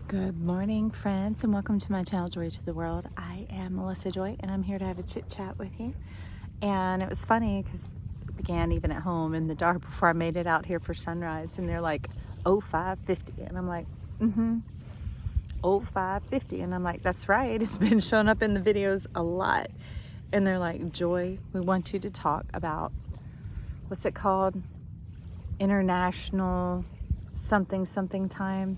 Good morning, friends, and welcome to my channel, Joy to the World. I am Melissa Joy, and I'm here to have a chit chat with you. And it was funny because it began even at home in the dark before I made it out here for sunrise, and they're like, oh, 5:50, and I'm like, oh, 5:50, and I'm like, that's right. It's been showing up in the videos a lot, and they're like, Joy, we want you to talk about what's it called, international something time.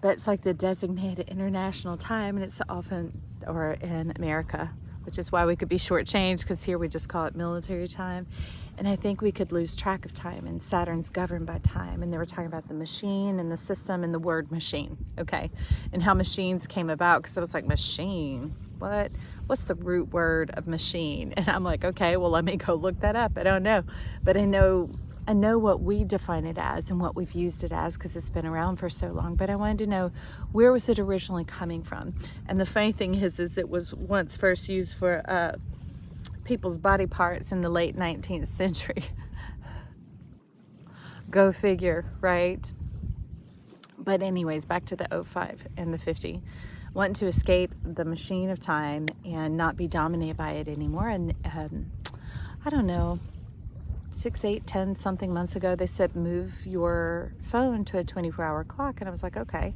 But it's like the designated international time, and it's often, or in America, which is why we could be shortchanged, because here we just call it military time. And I think we could lose track of time, and Saturn's governed by time. And they were talking about the machine and the system and the word machine, okay? And how machines came about, because I was like, machine? What? What's the root word of machine? And I'm like, okay, well, let me go look that up. I don't know. But I know what we define it as and what we've used it as because it's been around for so long. But I wanted to know, where was it originally coming from? And the funny thing is it was once first used for people's body parts in the late 19th century. Go figure, right? But anyways, back to the 05 and the 50. Wanting to escape the machine of time and not be dominated by it anymore. And I don't know, 6, 8, 10 something months ago, they said move your phone to a 24-hour clock, and I was like, okay.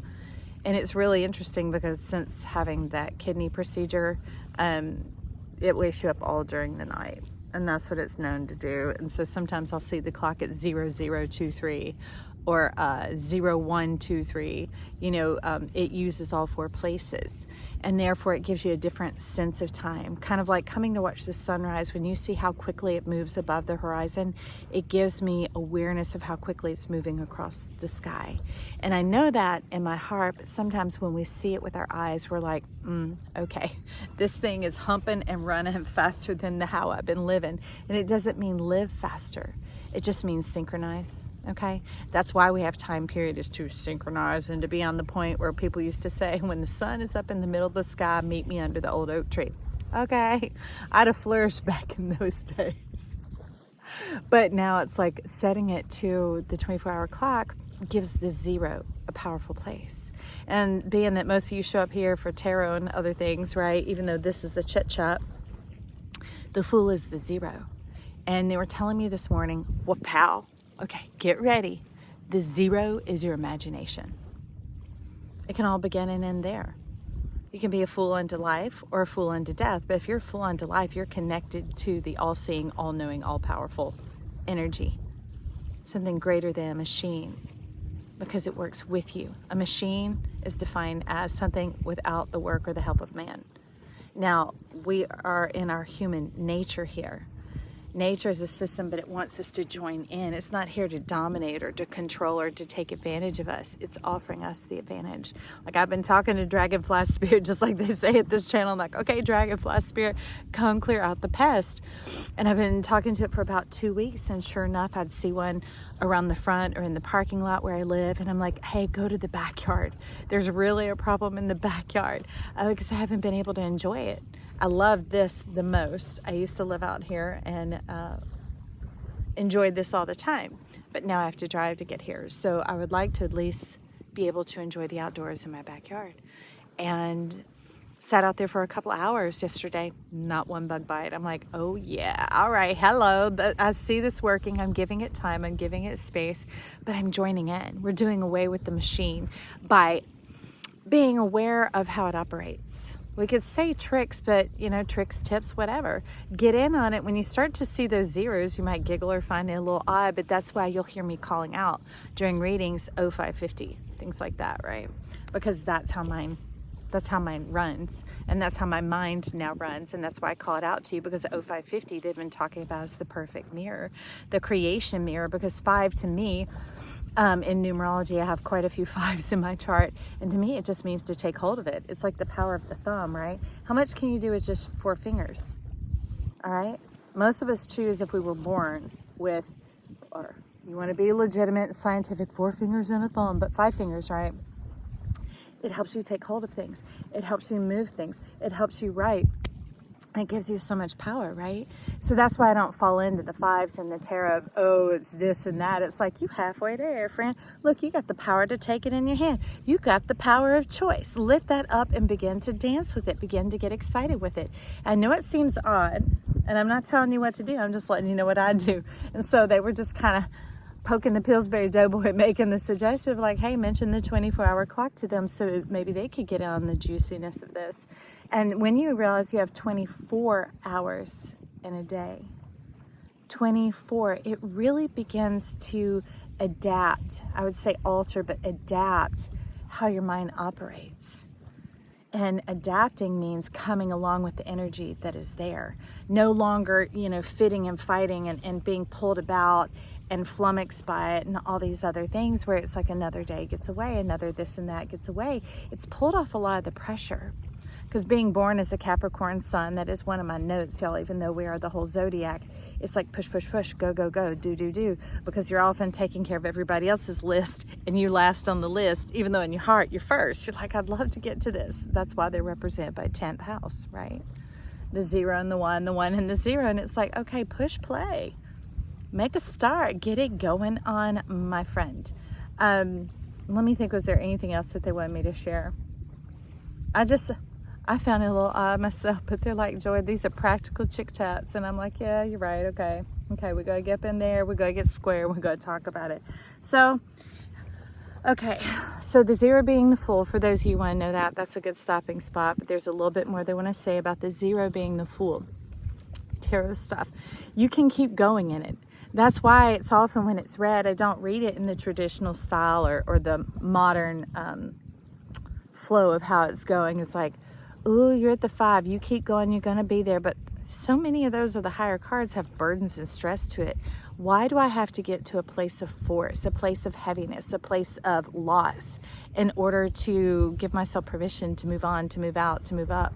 And it's really interesting because since having that kidney procedure, it wakes you up all during the night, and that's what it's known to do. And so sometimes I'll see the clock at 0023 or 0123. It uses all four places, and therefore it gives you a different sense of time, kind of like coming to watch the sunrise. When you see how quickly it moves above the horizon, it gives me awareness of how quickly it's moving across the sky. And I know that in my heart, but sometimes when we see it with our eyes, we're like, okay, this thing is humping and running faster than how I've been living. And it doesn't mean live faster, it just means synchronize. Okay, that's why we have time period, is to synchronize and to be on the point where people used to say, when the sun is up in the middle of the sky, meet me under the old oak tree. Okay, I'd have flourished back in those days. But now it's like setting it to the 24-hour clock gives the zero a powerful place. And being that most of you show up here for tarot and other things, right, even though this is a chit chat, the Fool is the zero. And they were telling me this morning, well, pal, okay, get ready. The zero is your imagination. It can all begin and end there. You can be a fool unto life or a fool unto death, but if you're a fool unto life, you're connected to the all-seeing, all-knowing, all-powerful energy, something greater than a machine, because it works with you. A machine is defined as something without the work or the help of man. Now, we are in our human nature here. Nature is a system, but it wants us to join in. It's not here to dominate or to control or to take advantage of us. It's offering us the advantage. Like, I've been talking to Dragonfly Spirit, just like they say at this channel. I'm like, okay, Dragonfly Spirit, come clear out the pest. And I've been talking to it for about 2 weeks, and sure enough, I'd see one around the front or in the parking lot where I live, and I'm like, hey, go to the backyard. There's really a problem in the backyard, because I haven't been able to enjoy it. I love this the most. I used to live out here and enjoyed this all the time, but now I have to drive to get here. So I would like to at least be able to enjoy the outdoors in my backyard. And sat out there for a couple hours yesterday, not one bug bite. I'm like, oh yeah, all right, hello. I see this working. I'm giving it time. I'm giving it space, but I'm joining in. We're doing away with the machine by being aware of how it operates. We could say tricks, but tricks, tips, whatever. Get in on it. When you start to see those zeros, you might giggle or find it a little odd, but that's why you'll hear me calling out during readings 0550, things like that, right? Because that's how mine runs, and that's how my mind now runs, and that's why I call it out to you, because 0550 they've been talking about as the perfect mirror, the creation mirror, because 5 to me, in numerology, I have quite a few 5s in my chart, and to me it just means to take hold of it. It's like the power of the thumb, right? How much can you do with just 4 fingers? All right, most of us choose, if we were born with, or you want to be legitimate, scientific, 4 fingers and a thumb, but 5 fingers, right? It helps you take hold of things. It helps you move things. It helps you write. It gives you so much power, right? So that's why I don't fall into the fives and the terror of, oh, it's this and that. It's like, you halfway there, friend. Look, you got the power to take it in your hand. You got the power of choice. Lift that up and begin to dance with it. Begin to get excited with it. I know it seems odd, and I'm not telling you what to do. I'm just letting you know what I do. And so they were just kind of poking the Pillsbury Doughboy, making the suggestion of like, hey, mention the 24-hour clock to them so maybe they could get on the juiciness of this. And when you realize you have 24 hours in a day, 24, it really begins to adapt. I would say alter, but adapt how your mind operates. And adapting means coming along with the energy that is there. No longer, fitting and fighting and being pulled about and flummoxed by it and all these other things where it's like another day gets away, another this and that gets away. It's pulled off a lot of the pressure. Because being born as a Capricorn sun, that is one of my notes, y'all, even though we are the whole zodiac, it's like push, push, push, go, go, go, do, do, do. Because you're often taking care of everybody else's list and you last on the list, even though in your heart you're first. You're like, I'd love to get to this. That's why they're represented by 10th house, right? The 0 and the 1 and the 0. And it's like, okay, push play. Make a start. Get it going on, my friend. Let me think, was there anything else that they wanted me to share? I found it a little odd myself, but they're like, Joy, these are practical chick chats. And I'm like, yeah, you're right. Okay, we got to get up in there. We got to get square. We got to talk about it. So the 0 being the Fool, for those of you who want to know that's a good stopping spot. But there's a little bit more they want to say about the 0 being the Fool. Tarot stuff. You can keep going in it. That's why it's often when it's read, I don't read it in the traditional style or the modern flow of how it's going. It's like, ooh, you're at the 5, you keep going, you're going to be there. But so many of those of the higher cards have burdens and stress to it. Why do I have to get to a place of force, a place of heaviness, a place of loss in order to give myself permission to move on, to move out, to move up?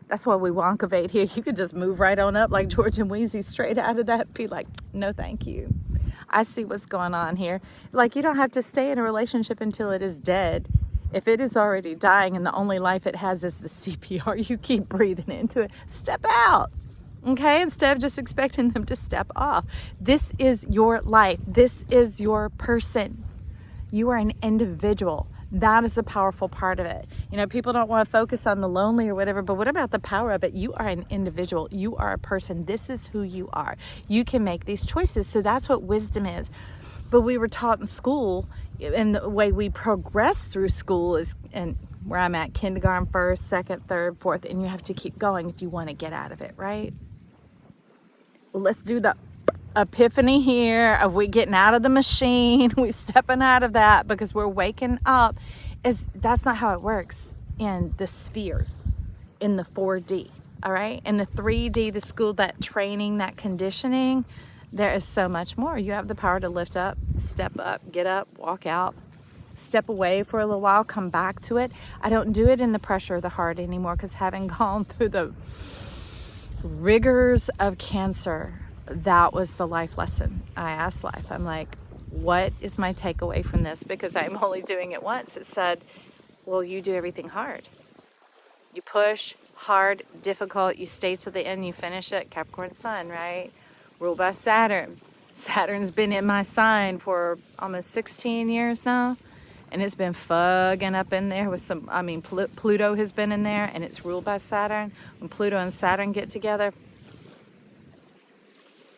That's why we wonkavate here. You could just move right on up like George and Wheezy straight out of that. Be like, no, thank you. I see what's going on here. Like, you don't have to stay in a relationship until it is dead. If it is already dying and the only life it has is the CPR, you keep breathing into it. Step out, okay? Instead of just expecting them to step off. This is your life. This is your person. You are an individual. That is a powerful part of it. People don't want to focus on the lonely or whatever, but what about the power of it? You are an individual. You are a person. This is who you are. You can make these choices. So that's what wisdom is. But we were taught in school, and the way we progress through school is, and where I'm at, kindergarten, first, second, third, fourth, and you have to keep going if you want to get out of it, right? Well, let's do the epiphany here of we getting out of the machine, we stepping out of that because we're waking up. That's not how it works in the sphere, in the 4D, all right? In the 3D, the school, that training, that conditioning, there is so much more. You have the power to lift up, step up, get up, walk out, step away for a little while, come back to it. I don't do it in the pressure of the heart anymore because having gone through the rigors of Cancer, that was the life lesson. I asked life, I'm like, what is my takeaway from this? Because I'm only doing it once. It said, well, you do everything hard. You push hard, difficult, you stay to the end, you finish it. Capricorn sun, right? Ruled by Saturn. Saturn's been in my sign for almost 16 years now. And it's been fugging up in there with Pluto has been in there and it's ruled by Saturn. When Pluto and Saturn get together,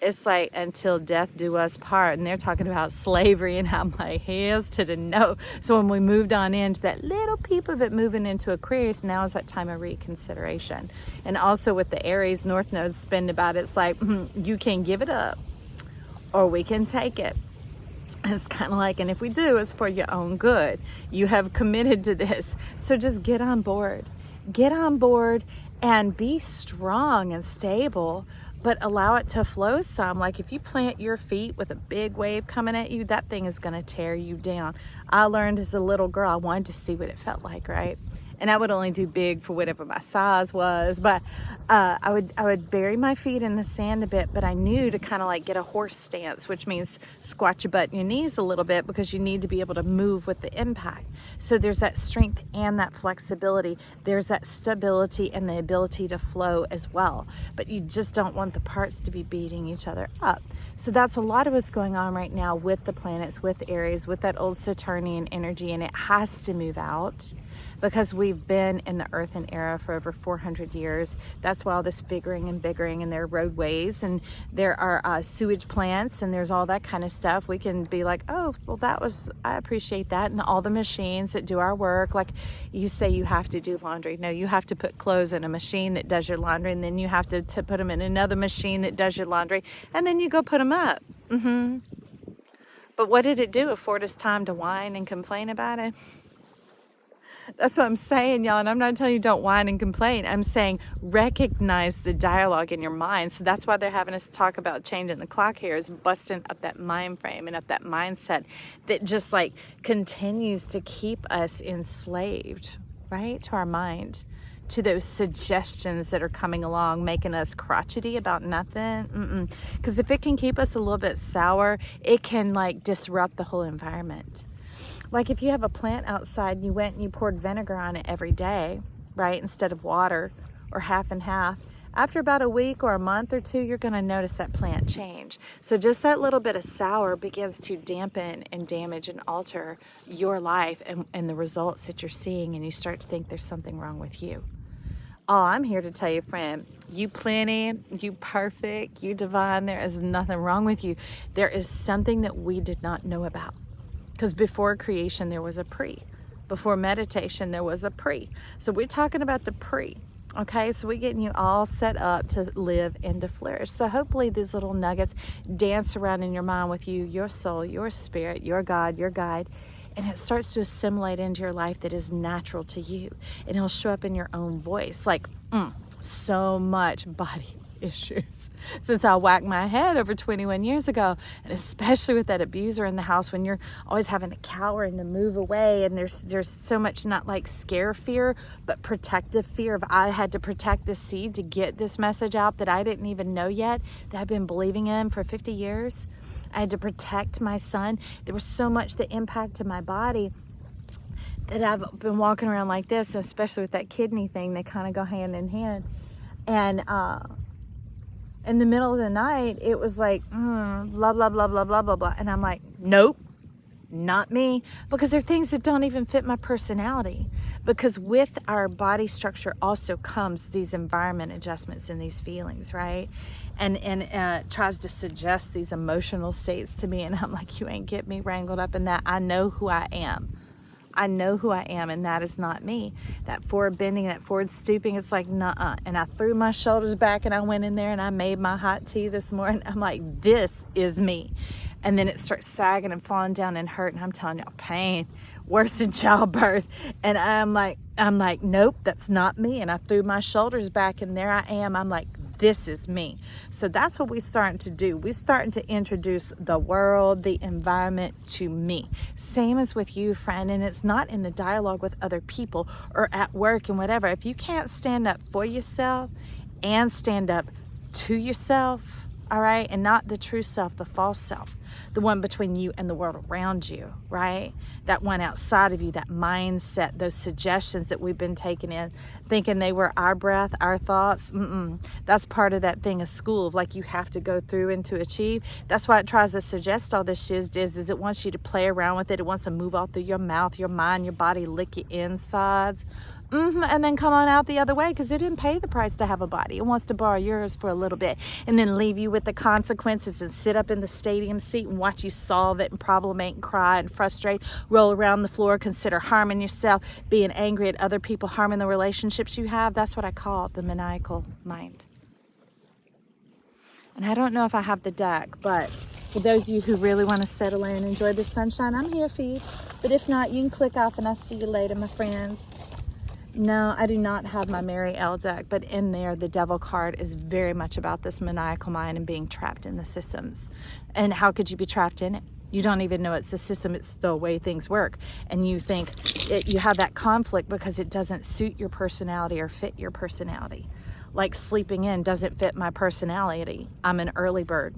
it's like until death do us part. And they're talking about slavery, and I'm like, hells to the no. So when we moved on into that little peep of it moving into Aquarius, now is that time of reconsideration. And also with the Aries North Node spin about it, it's like, you can give it up or we can take it. It's kind of like, and if we do, it's for your own good. You have committed to this. So just get on board. Get on board and be strong and stable, but allow it to flow some. Like if you plant your feet with a big wave coming at you, that thing is going to tear you down. I learned as a little girl, I wanted to see what it felt like, right? and I would only do big for whatever my size was, but I would bury my feet in the sand a bit, but I knew to kind of like get a horse stance, which means squat your butt and your knees a little bit, because you need to be able to move with the impact. So there's that strength and that flexibility. There's that stability and the ability to flow as well, but you just don't want the parts to be beating each other up. So that's a lot of what's going on right now with the planets, with Aries, with that old Saturnian energy, and it has to move out because we've been in the earthen era for over 400 years. That's why all this figuring and biggering, and there are roadways and there are sewage plants and there's all that kind of stuff. We can be like, oh, well, I appreciate that. And all the machines that do our work, like you say you have to do laundry. No, you have to put clothes in a machine that does your laundry, and then you have to put them in another machine that does your laundry, and then you go put them up. But what did it do? Afford us time to whine and complain about it? That's what I'm saying, y'all. And I'm not telling you don't whine and complain. I'm saying recognize the dialogue in your mind. So that's why they're having us talk about changing the clock here, is busting up that mind frame and up that mindset that just like continues to keep us enslaved, right? To our mind, to those suggestions that are coming along, making us crotchety about nothing. Because if it can keep us a little bit sour, it can like disrupt the whole environment. Like if you have a plant outside and you went and you poured vinegar on it every day, right, instead of water, or half and half, after about a week or a month or two, you're going to notice that plant change. So just that little bit of sour begins to dampen and damage and alter your life and the results that you're seeing, and you start to think there's something wrong with you. Oh, I'm here to tell you, friend, you plenty, you perfect, you divine, there is nothing wrong with you. There is something that we did not know about. Because before creation, there was a pre. Before meditation, there was a pre. So we're talking about the pre. Okay, so we're getting you all set up to live and to flourish. So hopefully these little nuggets dance around in your mind with you, your soul, your spirit, your God, your guide. And it starts to assimilate into your life that is natural to you. And it'll show up in your own voice. Like, so much body issues since I whacked my head over 21 years ago, and especially with that abuser in the house, when you're always having to cower and to move away, and there's so much, not like scare fear, but protective fear of, I had to protect this seed to get this message out that I didn't even know yet, that I've been believing in for 50 years. I had to protect my son. There was so much that impacted my body that I've been walking around like this, especially with that kidney thing. They kind of go hand in hand. And in the middle of the night, it was like, blah, blah, blah, blah, blah, blah, blah. And I'm like, nope, not me. Because there are things that don't even fit my personality. Because with our body structure also comes these environment adjustments and these feelings, right? And it tries to suggest these emotional states to me. And I'm like, you ain't get me wrangled up in that. I know who I am. I know who I am, and that is not me. That forward bending, that forward stooping, it's like, nuh-uh. And I threw my shoulders back and I went in there and I made my hot tea this morning. I'm like, this is me. And then it starts sagging and falling down and hurt. And I'm telling y'all, pain, worse than childbirth. And I'm like, nope, that's not me. And I threw my shoulders back and there I am. I'm like, this is me. So that's what we're starting to do. We're starting to introduce the world, the environment to me. Same as with you, friend. And it's not in the dialogue with other people or at work and whatever. If you can't stand up for yourself and stand up to yourself, all right, and not the true self, the false self, the one between you and the world around you, right? That one outside of you, that mindset, those suggestions that we've been taking in, thinking they were our breath, our thoughts. That's part of that thing of school, of like you have to go through and to achieve. That's why it tries to suggest all this shiz is it wants you to play around with it. It wants to move all through your mouth, your mind, your body, lick your insides. And then come on out the other way, because it didn't pay the price to have a body. It wants to borrow yours for a little bit and then leave you with the consequences and sit up in the stadium seat and watch you solve it and problemate and cry and frustrate, roll around the floor, consider harming yourself, being angry at other people, harming the relationships you have. That's what I call the maniacal mind. And I don't know if I have the deck, but for those of you who really want to settle in and enjoy the sunshine, I'm here for you. But if not, you can click off and I'll see you later, my friends. No, I do not have my Mary L deck, but in there, the Devil card is very much about this maniacal mind and being trapped in the systems. And how could you be trapped in it? You don't even know it's a system. It's the way things work. And you think you have that conflict because it doesn't suit your personality or fit your personality. Like sleeping in doesn't fit my personality. I'm an early bird.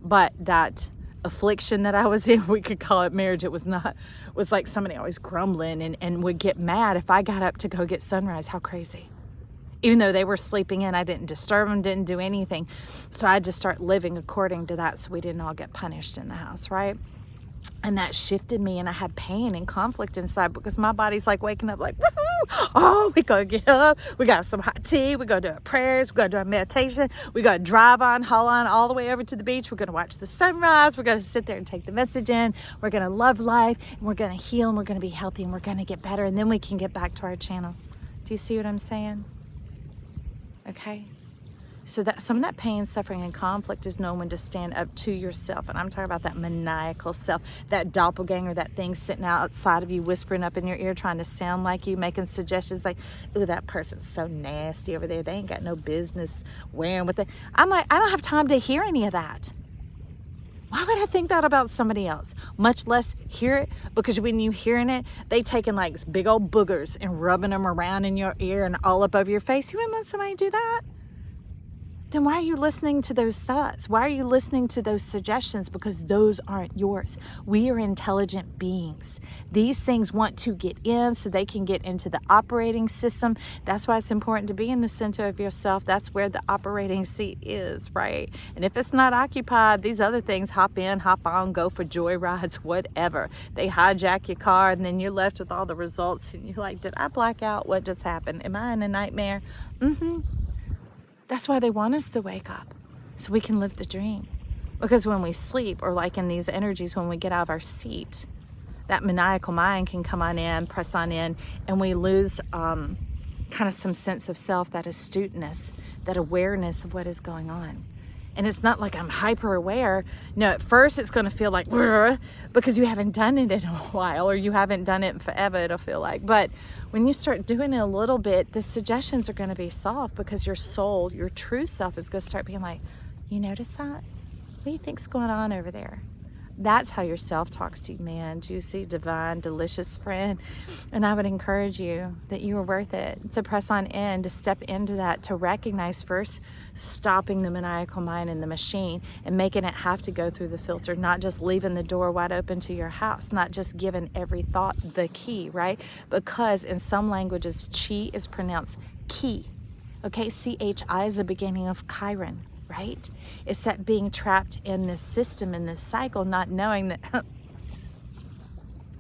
But that affliction that I was in, we could call it marriage. It was not, was like somebody always grumbling and would get mad if I got up to go get sunrise. How crazy. Even though they were sleeping in, I didn't disturb them, didn't do anything. So I just start living according to that so we didn't all get punished in the house, right? And that shifted me, and I had pain and conflict inside because my body's like waking up like, woohoo! Oh, we gotta get up, we got some hot tea, we gotta do our prayers, we gotta do our meditation, we gotta drive on, haul on all the way over to the beach, we're gonna watch the sunrise, we're gonna sit there and take the message in, we're gonna love life, and we're gonna heal, and we're gonna be healthy, and we're gonna get better, and then we can get back to our channel. Do you see what I'm saying? Okay? So that some of that pain, suffering, and conflict is knowing when to stand up to yourself. And I'm talking about that maniacal self, that doppelganger, that thing sitting outside of you, whispering up in your ear, trying to sound like you, making suggestions like, ooh, that person's so nasty over there. They ain't got no business wearing with it. I'm like, I don't have time to hear any of that. Why would I think that about somebody else? Much less hear it, because when you hearing it, they taking like big old boogers and rubbing them around in your ear and all up over your face. You wouldn't let somebody do that? Then why are you listening to those thoughts? Why are you listening to those suggestions? Because those aren't yours. We are intelligent beings. These things want to get in so they can get into the operating system. That's why it's important to be in the center of yourself. That's where the operating seat is, right? And if it's not occupied, these other things hop in, hop on, go for joy rides, whatever. They hijack your car, and then you're left with all the results. And you're like, did I black out? What just happened? Am I in a nightmare? That's why they want us to wake up, so we can live the dream. Because when we sleep, or like in these energies, when we get out of our seat, that maniacal mind can come on in, press on in, and we lose kind of some sense of self, that astuteness, that awareness of what is going on. And it's not like I'm hyper aware. No, at first it's going to feel like, because you haven't done it in a while, or you haven't done it in forever, it'll feel like. But when you start doing it a little bit, the suggestions are going to be soft, because your soul, your true self, is going to start being like, you notice that? What do you think's going on over there? That's how your self talks to you, man. Juicy, divine, delicious friend. And I would encourage you that you are worth it, to press on in, to step into that, to recognize first stopping the maniacal mind in the machine and making it have to go through the filter, not just leaving the door wide open to your house, not just giving every thought the key, right? Because in some languages, chi is pronounced ki. Okay, CHI is the beginning of Chiron. Right? It's that being trapped in this system, in this cycle, not knowing that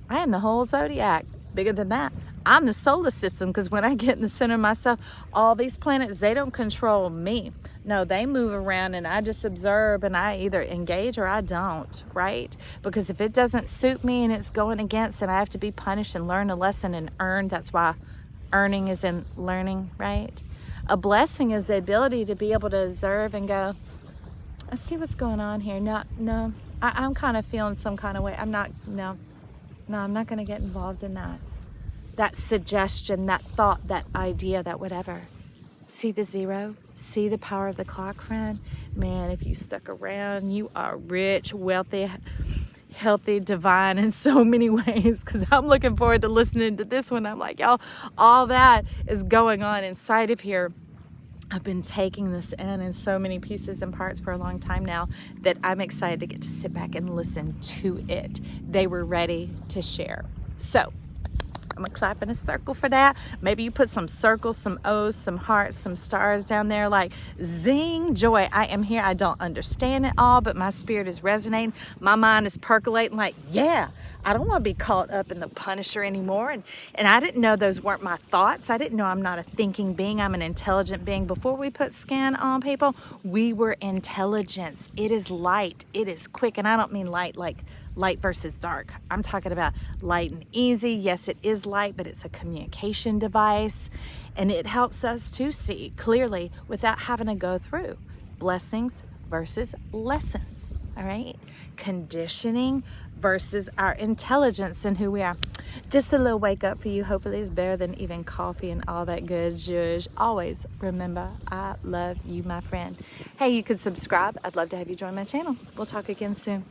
I am the whole zodiac. Bigger than that, I'm the solar system, because when I get in the center of myself, all these planets, they don't control me. No, they move around, and I just observe, and I either engage or I don't, right? Because if it doesn't suit me and it's going against, and I have to be punished and learn a lesson and earn, that's why earning is in learning, right? A blessing is the ability to be able to observe and go, I see what's going on here. No, I'm kind of feeling some kind of way. I'm not going to get involved in that. That suggestion, that thought, that idea, that whatever. See the zero? See the power of the clock, friend? Man, if you stuck around, you are rich, wealthy, healthy, divine in so many ways, because I'm looking forward to listening to this one. I'm like, y'all, all that is going on inside of here. I've been taking this in so many pieces and parts for a long time now that I'm excited to get to sit back and listen to it. They were ready to share. So I'm gonna clap in a circle for that. Maybe you put some circles, some O's, some hearts, some stars down there, like zing, joy. I am here. I don't understand it all, but my spirit is resonating. My mind is percolating like, yeah, I don't want to be caught up in the Punisher anymore. And I didn't know those weren't my thoughts. I didn't know I'm not a thinking being. I'm an intelligent being. Before we put skin on people, we were intelligence. It is light. It is quick. And I don't mean light like light versus dark. I'm talking about light and easy. Yes, it is light, but it's a communication device. And it helps us to see clearly without having to go through blessings versus lessons. All right? Conditioning versus our intelligence and who we are. Just a little wake up for you. Hopefully it's better than even coffee and all that good zhuzh. Always remember, I love you, my friend. Hey, you can subscribe. I'd love to have you join my channel. We'll talk again soon.